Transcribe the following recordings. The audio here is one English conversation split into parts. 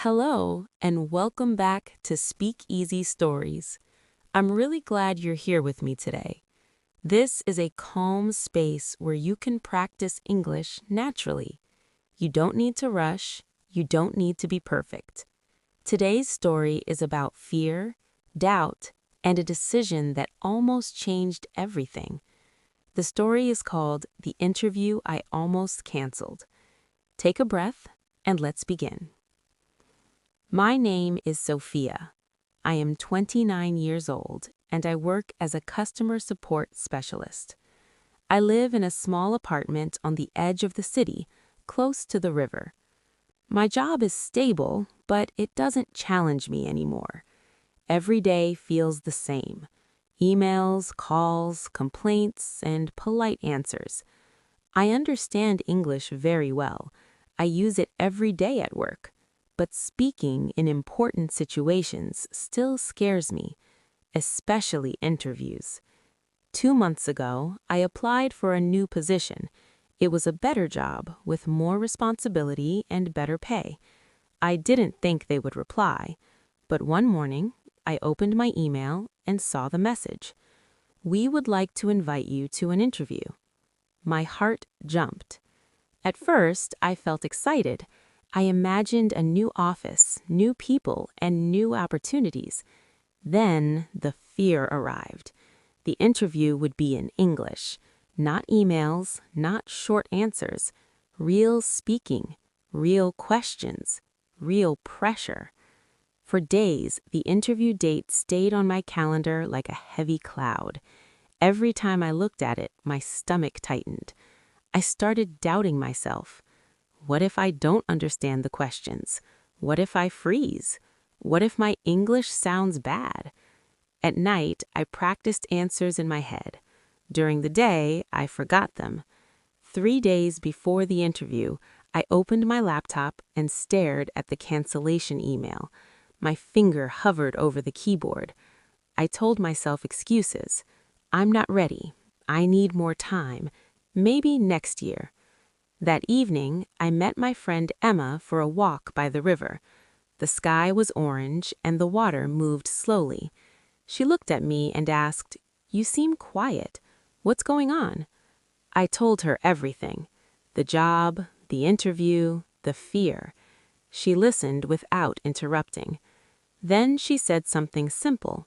Hello, and welcome back to SpeakEasy Stories. I'm really glad you're here with me today. This is a calm space where you can practice English naturally. You don't need to rush, you don't need to be perfect. Today's story is about fear, doubt, and a decision that almost changed everything. The story is called The Interview I Almost Canceled. Take a breath, and let's begin. My name is Sophia. I am 29 years old, and I work as a customer support specialist. I live in a small apartment on the edge of the city, close to the river. My job is stable, but it doesn't challenge me anymore. Every day feels the same. Emails, calls, complaints, and polite answers. I understand English very well. I use it every day at work. But speaking in important situations still scares me, especially interviews. 2 months ago, I applied for a new position. It was a better job with more responsibility and better pay. I didn't think they would reply, but one morning, I opened my email and saw the message. We would like to invite you to an interview. My heart jumped. At first, I felt excited. I imagined a new office, new people, and new opportunities. Then the fear arrived. The interview would be in English. Not emails, not short answers. Real speaking, real questions, real pressure. For days, the interview date stayed on my calendar like a heavy cloud. Every time I looked at it, my stomach tightened. I started doubting myself. What if I don't understand the questions? What if I freeze? What if my English sounds bad? At night, I practiced answers in my head. During the day, I forgot them. 3 days before the interview, I opened my laptop and stared at the cancellation email. My finger hovered over the keyboard. I told myself excuses. I'm not ready. I need more time. Maybe next year. That evening, I met my friend Emma for a walk by the river. The sky was orange and the water moved slowly. She looked at me and asked, "You seem quiet. What's going on?" I told her everything. The job, the interview, the fear. She listened without interrupting. Then she said something simple.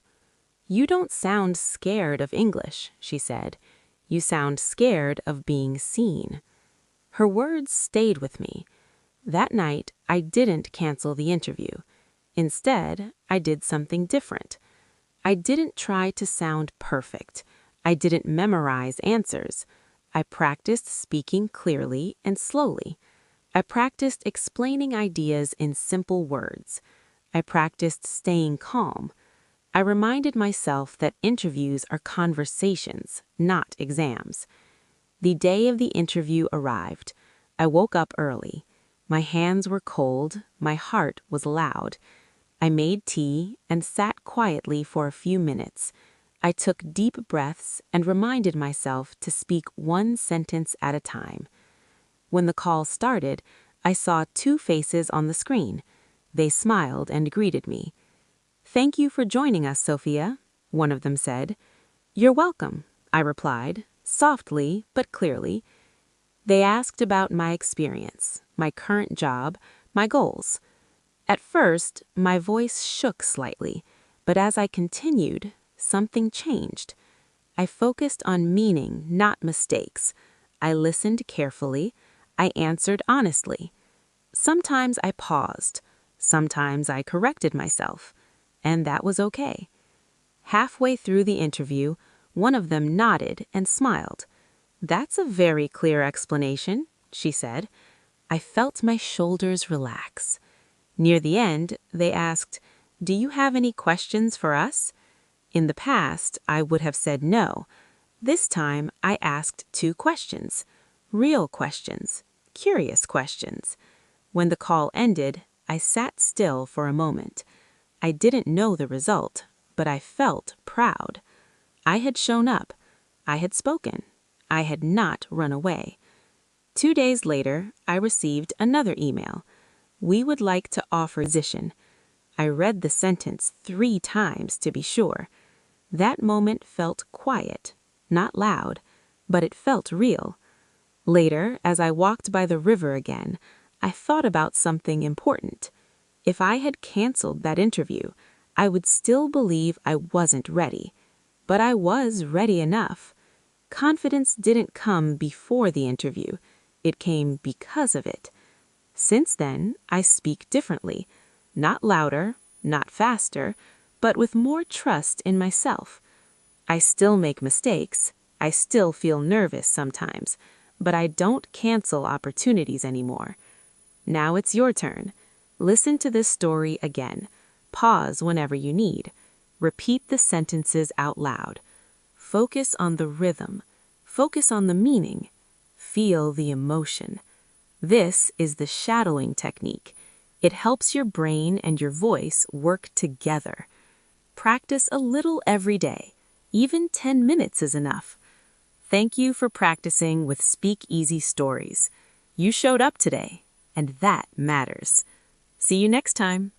"You don't sound scared of English," she said. "You sound scared of being seen." Her words stayed with me. That night, I didn't cancel the interview. Instead, I did something different. I didn't try to sound perfect. I didn't memorize answers. I practiced speaking clearly and slowly. I practiced explaining ideas in simple words. I practiced staying calm. I reminded myself that interviews are conversations, not exams. The day of the interview arrived. I woke up early. My hands were cold, my heart was loud. I made tea and sat quietly for a few minutes. I took deep breaths and reminded myself to speak one sentence at a time. When the call started, I saw 2 faces on the screen. They smiled and greeted me. "Thank you for joining us, Sophia," one of them said. "You're welcome," I replied, softly but clearly. They asked about my experience, my current job, my goals. At first, my voice shook slightly, but as I continued, something changed. I focused on meaning, not mistakes. I listened carefully. I answered honestly. Sometimes I paused. Sometimes I corrected myself. And that was okay. Halfway through the interview, one of them nodded and smiled. "That's a very clear explanation," she said. I felt my shoulders relax. Near the end, they asked, "Do you have any questions for us?" In the past, I would have said no. This time, I asked 2 questions. Real questions. Curious questions. When the call ended, I sat still for a moment. I didn't know the result, but I felt proud. I had shown up. I had spoken. I had not run away. 2 days later, I received another email. We would like to offer a position. I read the sentence 3 times to be sure. That moment felt quiet, not loud, but it felt real. Later, as I walked by the river again, I thought about something important. If I had canceled that interview, I would still believe I wasn't ready. But I was ready enough. Confidence didn't come before the interview. It came because of it. Since then, I speak differently. Not louder, not faster, but with more trust in myself. I still make mistakes. I still feel nervous sometimes, but I don't cancel opportunities anymore. Now it's your turn. Listen to this story again. Pause whenever you need. Repeat the sentences out loud. Focus on the rhythm. Focus on the meaning. Feel the emotion. This is the shadowing technique. It helps your brain and your voice work together. Practice a little every day. Even 10 minutes is enough. Thank you for practicing with SpeakEasy Stories. You showed up today, and that matters. See you next time.